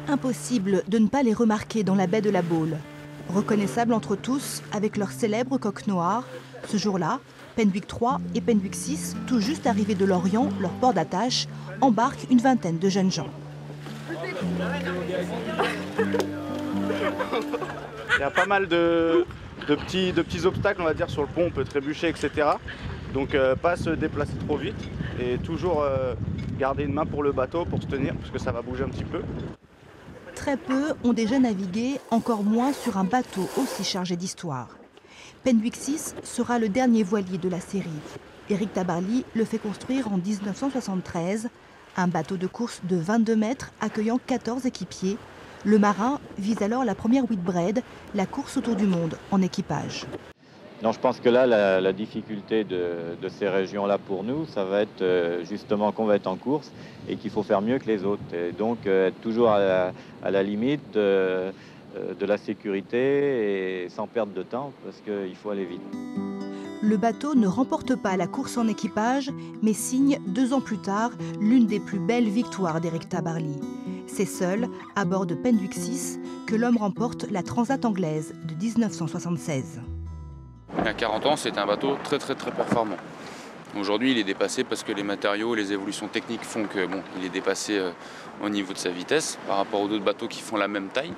Impossible de ne pas les remarquer dans la baie de la Baule. Reconnaissables entre tous avec leur célèbre coque noire, ce jour-là, Penwick 3 et Penwick 6, tout juste arrivés de Lorient, leur port d'attache, embarquent une vingtaine de jeunes gens. Il y a pas mal de petits obstacles, on va dire, sur le pont, on peut trébucher, etc. Donc pas se déplacer trop vite et toujours garder une main pour le bateau pour se tenir, parce que ça va bouger un petit peu. Très peu ont déjà navigué, encore moins sur un bateau aussi chargé d'histoire. Penwick 6 sera le dernier voilier de la série. Éric Tabarly le fait construire en 1973, un bateau de course de 22 mètres accueillant 14 équipiers. Le marin vise alors la première Whitbread, la course autour du monde en équipage. Non, je pense que là, la difficulté de ces régions-là pour nous, ça va être justement qu'on va être en course et qu'il faut faire mieux que les autres. Et donc être toujours à la limite de la sécurité et sans perdre de temps parce qu'il faut aller vite. Le bateau ne remporte pas la course en équipage, mais signe 2 ans plus tard l'une des plus belles victoires d'Éric Tabarly. C'est seul, à bord de Penwick 6, que l'homme remporte la Transat anglaise de 1976. Il y a 40 ans, c'était un bateau très performant. Aujourd'hui, il est dépassé parce que les matériaux et les évolutions techniques font que il est dépassé au niveau de sa vitesse par rapport aux autres bateaux qui font la même taille.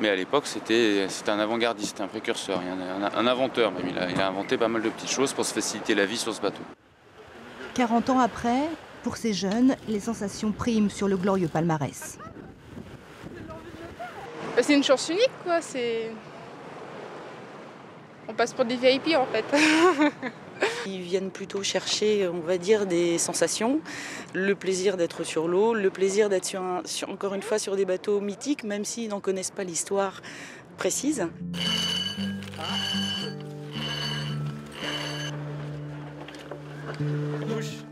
Mais à l'époque, c'était un avant-gardiste, un précurseur, un inventeur même. Il a inventé pas mal de petites choses pour se faciliter la vie sur ce bateau. 40 ans après, pour ces jeunes, les sensations priment sur le glorieux palmarès. C'est une chance unique, quoi. On passe pour des VIP en fait. Ils viennent plutôt chercher, on va dire, des sensations, le plaisir d'être sur l'eau, le plaisir d'être encore une fois sur des bateaux mythiques, même s'ils n'en connaissent pas l'histoire précise.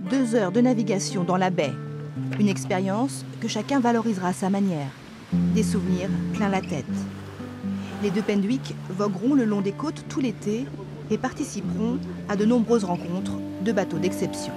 Deux heures de navigation dans la baie. Une expérience que chacun valorisera à sa manière. Des souvenirs plein la tête. Les deux Penwick vogueront le long des côtes tout l'été et participeront à de nombreuses rencontres de bateaux d'exception.